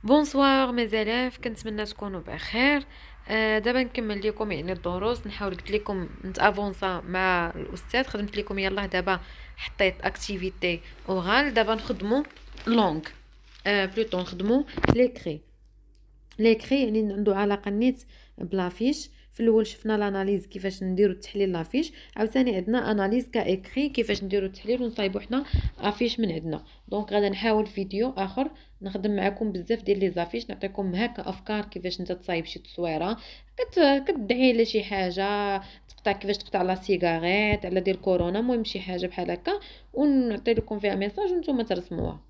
بونسوار مزالاف، كنتمنى تكونوا بخير. دابا نكمل لكم يعني الدروس، نحاول قلت لكم نتافونسا مع الاستاذ. خدمت لكم يلا دابا، حطيت اكتيفيتي اورال. دابا نخدموا لونغ، بلوتو نخدموا ليكري. ليكري يعني عنده علاقه نيت بلافيش. في الاول شفنا لاناليز كيفاش نديروا التحليل لافيش، عاوتاني عندنا اناليز كايكري كيفاش نديروا التحليل ونصايبوا حنا افيش من عندنا. دونك غادا نحاول فيديو اخر نخدم معكم بزاف ديال لي زافيش، نعطيكم هكا افكار كيفاش انت تصايب شي تصويره، كتدعي على شي حاجه، تقطع كيفاش تقطع لا سيجاريت على ديال كورونا، المهم شي حاجه بحال هكا، ونعطي لكم فيها ميساج وانتم ترسموها.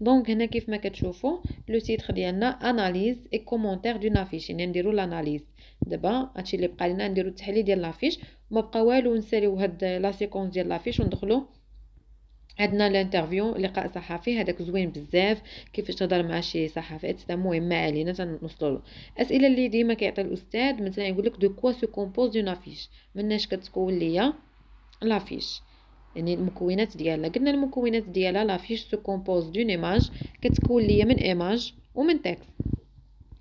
دونك هنا كيف ما كتشوفوا لو تيتر ديالنا اناليز اي كومونتير دون افيش، يعني نديروا لاناليز. دابا هادشي اللي بقى لنا نديروا التحليل ديال لافيش، ما بقى والو، نساليو هاد لا سيكونس ديال لافيش وندخلوا. عندنا الانترفيو، لقاء صحفي، هذاك زوين بزاف، كيفاش تهضر مع شي صحفيات، هذا مهم ما علينا تنوصلوا له. الاسئله اللي ديما كيعطي الاستاذ مثلا يقول لك دو كوا سو كومبوز دون افيش، مناش كتكون ليا لافيش، يعني المكونات ديالها. قلنا المكونات ديالها لافيش سو كومبوز دون ايماج، كتكون ليا من ايماج ومن تكست.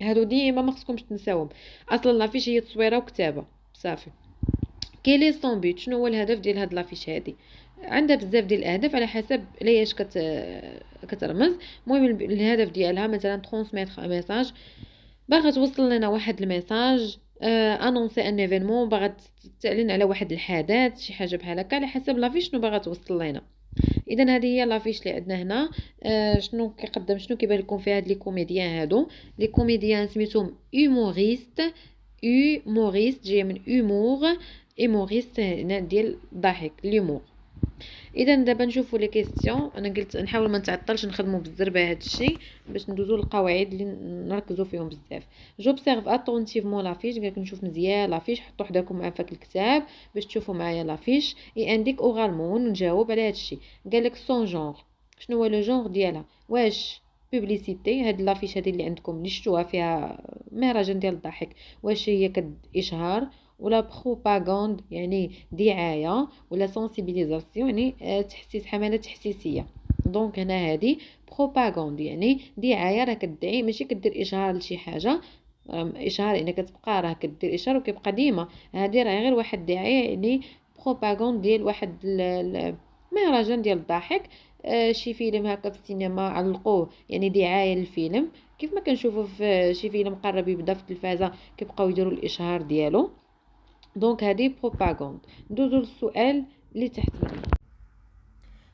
هادو ديما ما خصكمش تنساوهم، اصلا لافيش هي تصويره وكتابه صافي. كيلي سون بيت، شنو هو الهدف ديال هاد لافيش هادي؟ عندها بزاف ديال الاهداف على حسب لياش كترمز. المهم الهدف ديالها مثلا ترونسميتر ميساج، باغا توصل لنا واحد الميساج، انونسي ان ايفينمون، باغا تعلن على واحد الحدث، شي حاجه بحال هكا، على حسب لافيش شنو باغا توصل لنا. اذا هذه هي لافيش اللي عندنا هنا. شنو كيقدم، شنو كيبان لكم في هاد لي كوميديان هادو؟ لي كوميديان سميتهم هوموريست. هوموريست جايه من هومور، هوموريست هنا ديال الضحك، ليمور. اذا دابا نشوفوا لي كيسيون. انا قلت نحاول ما نتعطلش، نخدموا بالزربه هذا الشيء باش ندوزوا للقواعد اللي نركزوا فيهم بزاف. جوبسيرف اتونتيفمون لافيش، قالك نشوف مزيان لافيش، حطوا حداكم مع فك الكتاب باش تشوفوا معايا لافيش. اي انديك اورالمون، نجاوب على هذا الشيء. قالك سون جونغ، شنو هو لو جونغ ديالها؟ واش بوبليسيتي، هاد لافيش هذه اللي عندكم اللي شفتوها فيها مهرجان ديال الضحك، واش هي اشهار ولا بروباغاند يعني دعايه، ولا سونسيبيليزاسيون يعني تحسيس، حمله تحسيسيه. دونك هنا هذه بروباغاند يعني دعايه، راه كدعي ماشي كدير اشهار لشي حاجه. اشهار يعني كتبقى راه كدير اشهار وكيبقى ديما، هذه راه غير واحد دعايه يعني بروباغاند ديال واحد مهرجان ديال الضحك. شي فيلم هكا في السينما علقوه يعني دعايه للفيلم، كيف ما كنشوفوا في شي فيلم قرب يبدا في التلفازه كيبقاو يديروا الاشهار ديالو. دونك هذه بروباغاند. ندوزو للسؤال اللي تحت منه.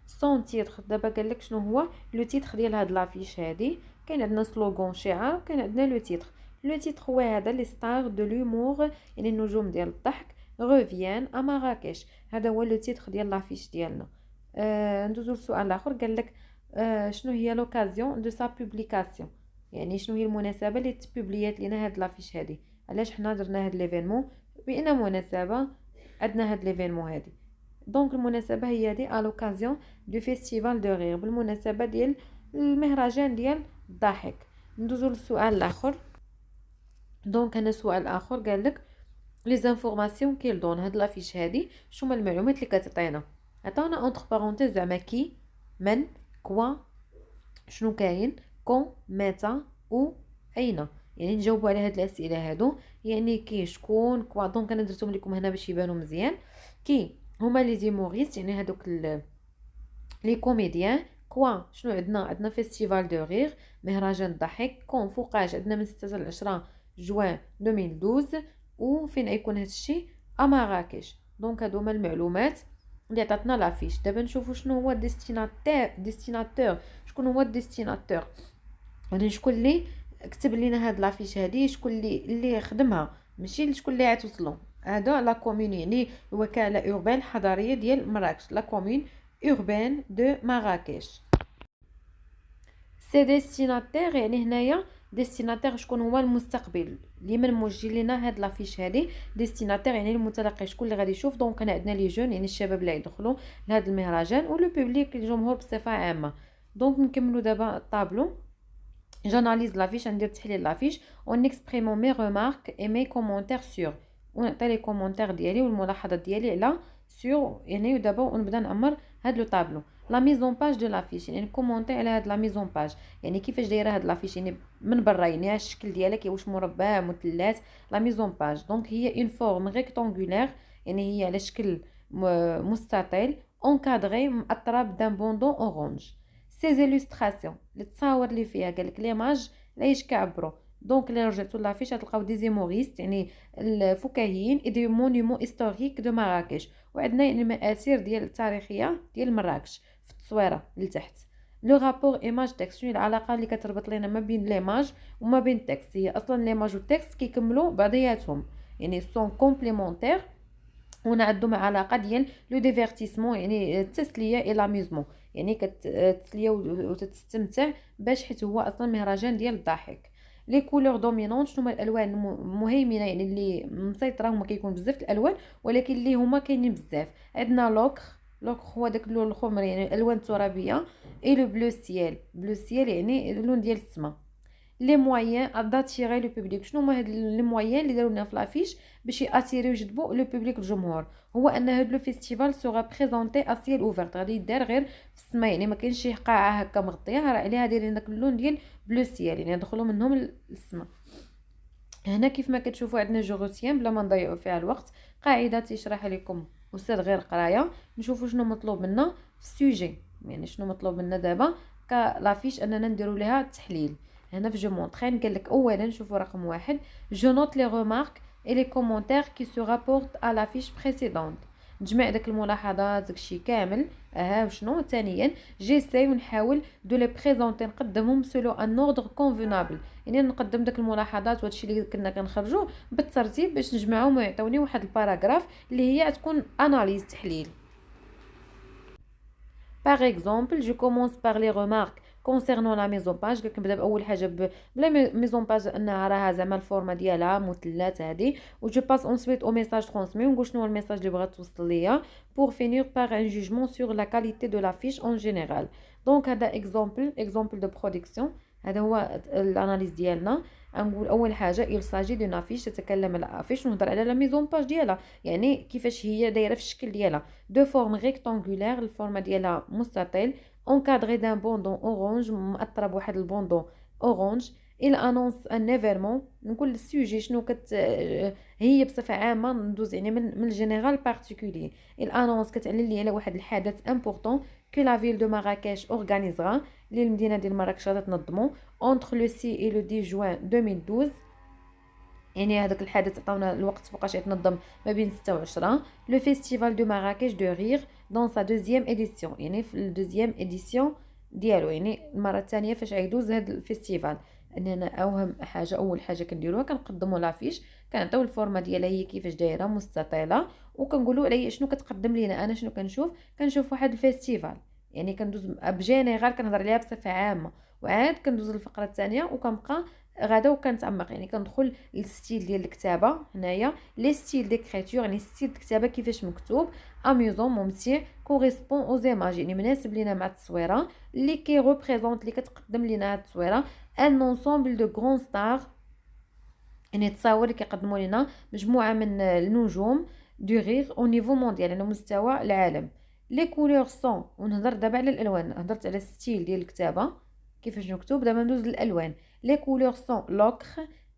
سون تيتر، دابا قال لك شنو هو لو تيتر ديال هاد لافيش هادي. كاين عندنا سلوغون شعار، كاين عندنا لو تيتر. لو تيتر هو هذا لي ستار دو لومور، يعني النجوم ديال الضحك ريفيان ا مراكش. هذا هو لو تيتر ديال لافيش ديالنا. ندوزو للسؤال الاخر. قال لك شنو هي لوكازيون دو سا بوبليكاسيون، يعني شنو هي المناسبه اللي تبوبليات لينا هاد لافيش هادي، علاش حنا درنا هاد ليفينمون، بان مناسبه عندنا هاد ليفينمون هادي. دونك المناسبه هي دي ا لوكازيون دو فيستيفال دو رير، بالمناسبه ديال المهرجان ديال الضحك. ندوزو للسؤال الاخر. دونك انا سؤال اخر قال لك لي زانفورماسيون كيل دون، هاد لافيش هادي شنو المعلومات اللي كتعطينا؟ عطاونا اونتر بارونتيز زعما كي، من، كوا، شنو كاين، كون، متى، او، اين. يعني نجاوبوا على هاد الاسئله هادو، يعني كي، شكون، كوا. دونك انا درتهم لكم هنا باش يبانوا مزيان. كي هما لي زيموريست يعني هادوك لي كوميديان. كوا شنو عندنا؟ عندنا فيستيفال دو رير، مهرجان الضحك. كون فوقاش عندنا من 6 ل 10 جوان 2012. وفين غيكون هذا الشيء؟ مراكش. دونك هادو هما المعلومات اللي عطاتنا لافيش. دابا نشوفوا شنو هو ديستيناتور. شكون هو الديستيناتور؟ يعني شكون اللي كتب لينا هاد لافيش هادي، شكون اللي خدمها، ماشي شكون اللي عتوصلو. هذا لا كومون يعني الوكاله اوربان الحضريه ديال مراكش، لا كومون urbaine de Marrakech. سي ديستيناتير يعني هنايا ديستيناتير شكون هو المستقبل اللي من موجه لنا هاد لافيش هادي. ديستيناتير يعني المتلقي، شكون اللي غادي يشوف. دونك هنا عندنا لي جون يعني الشباب اللي يدخلوا لهذا المهرجان، ولو بوبليك الجمهور بصفه عامه. دونك نكملوا دابا الطابلو. جاناليز لافيش، ندير تحليل لافيش، اون اكسبريمون مي ريمارك اي مي كومونتير سور، ونعطي لي كومونتير ديالي والملاحظات ديالي على سور يعني. ودابا ونبدا نعمر هاد لو طابلو. لا ميزون باج دو لافيش، يعني كومونتي على هاد لا ميزون باج، يعني كيفاش دايره هاد لافيش يعني من برا، يعني الشكل ديالها واش مربع مثلث. لا ميزون باج دونك هي اون فورم ريكتانغولير، يعني هي على شكل مستطيل اونكادري مأطرة بدان بوندون اورانج. سي زيلوستراسيون التصاور اللي فيها قالك ليماج علاش كيعبروا. دونك اللي رجعتوا لافيش غتلقاو دي زيموريست يعني الفكاهيين اي دي مونيمون هيستوريك دو مراكش، وعندنا يعني المآثير ديال التاريخيه ديال مراكش في التصويره لتحت. لو رابور ايماج تكست، شنو العلاقه اللي كتربط لنا ما بين ليماج وما بين التكست؟ هي اصلا ليماج والتكست كيكملوا بعضياتهم، يعني سون كومبليمونتير، هنا عندهم علاقه ديال لو ديفيرتيسمون يعني التسليه الى لاميزمون، يعني كتسليه وتستمتع باش حيت هو اصلا مهرجان ديال الضحك. لي كولور دومينونط، شنو هما الالوان المهيمنه يعني اللي مسيطره؟ هما كيكون بزاف الالوان ولكن اللي هما كاينين بزاف. عندنا لوكر، لوكر هو داك اللون الخضر يعني الالوان الترابيه، اي لو بلو سيال، بلو سيال يعني اللون ديال السما. لي مويان داتيري لو بوبليك، شنو هما هاد لي مويان اللي داروا لنا في لافيش باش ياتيريو يجذبوا لو بوبليك الجمهور؟ هو ان هاد لو فيستيفال سوغا بريزونتي ا سيل اوفرت، غادي يدار غير في السماء، يعني ما كاينش شي قاعه هكا مغطيه، راه عليها دايرين داك اللون ديال بلو سيال يعني يدخلوا منهم للسماء. هنا كيف ما كتشوفوا عندنا جوغوتيان بلا ما نضيعوا فيها الوقت، قاعده تشرح لكم استاذ غير قرايه. نشوفوا شنو مطلوب منا في السوجي، يعني شنو مطلوب منا دابا كلافيش اننا نديروا لها التحليل. هنا في جو مونطرين قال لك اولا شوفوا رقم واحد، جو نوت لي ريمارك اي لي كومونتير كي سو رابورت ا لافيش بريسيدونت، نجمع داك الملاحظات داكشي كامل. وشنو ثانيا، جيساي ونحاول دو لي بريزونتي نقدمهم سولو ان اوردر كونفينابل، يعني نقدم داك الملاحظات وهادشي اللي كنا كنخرجوه بالترتيب باش نجمعهم ويعطوني واحد الباراغراف اللي هي تكون اناليز تحليل. Par exemple, je commence par les remarques concernant la mise en page. قلت نبدا باول حاجه بلا ميزون باج انها راها زعما الفورما ديالها مثلث هذه، و جو باس ensuite au message transmis ونقول شنو هو الميساج اللي بغات توصل ليا pour finir par un jugement sur la qualité de l'affiche en général. دونك هذا exemple de production، هذا هو الاناليز ديالنا. نقول اول حاجه il s'agit d'une affiche، تتكلم على الافيش ونهضر على لا ميزون باج ديالها، يعني كيفاش هي دايره في الشكل ديالها. دو فورم ريكتانغولير، الفورما ديالها مستطيل، اونكادري دان بوندون اورانج، مأطره بواحد البوندون اورانج. il annonce un événement، نقول السوجي شنو هي بصفه عامه، ندوز يعني من الجينيرال بارتيكولير. il annonce كتعلن لي على واحد الحدث امبورطون que la ville de Marrakech organisera، اللي المدينه ديال مراكش غادا تنظمو entre le 6 et le 10 juin 2012، يعني هذاك الحدث عطاونا الوقت فوقاش يتنظم ما بين 6 و 10. لو فيستيفال دو مراكش دو ريغ دون سا دوزيام اديسيون، يعني في الدوزيام اديسيون ديالو، يعني المره الثانيه فاش غيدوز هذا الفيستيفال. اننا اول حاجه كنديروها كنقدموا لافيش، كنعطيو الفورما ديالها هي كيفاش دايره مستطيله، وكنقولوا على شنو كتقدم لينا. انا شنو كنشوف واحد الفيستيفال، يعني كندوز بجينيرال كنهضر عليها بصفه عامه، وعاد كندوز للفقره الثانيه وكنبقى غادا وكنتعمق، يعني كندخل للستيل ديال الكتابه. هنايا لي ستيل ديكريتور، يعني ستيل الكتابه كيفاش مكتوب، اميزون ممتع، كوريسبون او زيماج، يعني مناسب لينا مع التصويره، اللي كي ريبريزونط اللي كتقدم لينا هاد التصويره ان انسومبل دو غران ستار، يعني تصاور اللي كيقدموا لنا مجموعه من النجوم دو ريغ او نيفو مونديال، على مستوى العالم. لي كولور سون، ونهضر دابا على الالوان، هضرت على الستيل ديال الكتابه كيفاش مكتوب، دابا ندوز للالوان. لي كولور سون لوكر،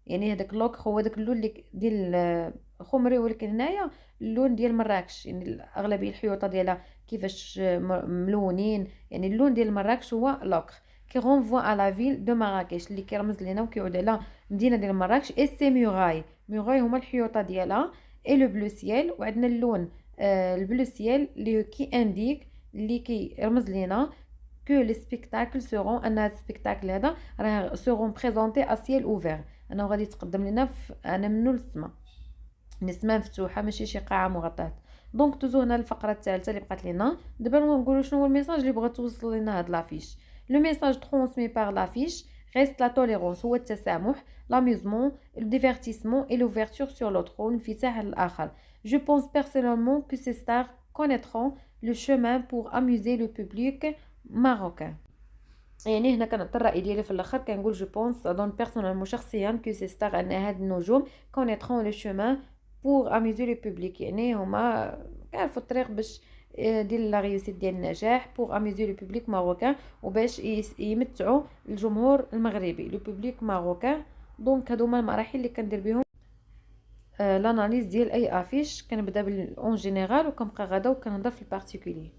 يعني هذاك لوكر هو داك اللون اللي ديال خمري، ولكن هنايا اللون ديال مراكش، يعني اغلبيه الحيوطه ديالها كيفاش ملونين، يعني اللون ديال مراكش هو لوكر. كي رونفوا على لا فيل دو مراكش، اللي كيرمز لينا وكيعود على مدينه ديال مراكش. اي سي ميغاي، ميغاي هما الحيوطه ديالها. اي لو بلو سيال، وعندنا اللون البلو سيال اللي كي انديك، اللي كيرمز لينا que les spectacles seront، ان هاد السبيكتاكل هذا راه seront présentés à ciel ouvert، انه غادي يتقدم لنا انا منو للسما، السما مفتوحه ماشي شي قاعه مغطاه. دونك دوزو هنا الفقره الثالثه اللي بقات لنا. دابا نقولوا شنو هو الميساج اللي بغات توصل لنا هاد لافيش. لو ميساج ترونسمي بار لافيش ريست لا توليرونس، هو التسامح، لاميزمون، الديفيرتيسمون اي لوفيرتور سور لوتر، الانفتاح على الاخر. جو بونس بيرسونيلمون كو سي ستار connaîtront le chemin pour amuser le public marocain. يعني هنا كنعطي الراي ديالي في الاخر، كنقول جو بونس اظن بيرسونيلمون شخصيا كو سي ستار ان هاد النجوم كونيترون لو شومان بور اميزي لو بوبليك، يعني هما كيعرفوا الطريق باش ديال لا ريوسيت ديال النجاح بوغ اميزي لو بوبليك ماروكان وباش يمتعوا الجمهور المغربي لو بوبليك ماروكان. دونك هادو هما المراحل اللي كندير بهم لاناليز ديال اي افيش. كنبدا اون جينيرال وكنبقى غادا وكنهضر في البارتيكولي.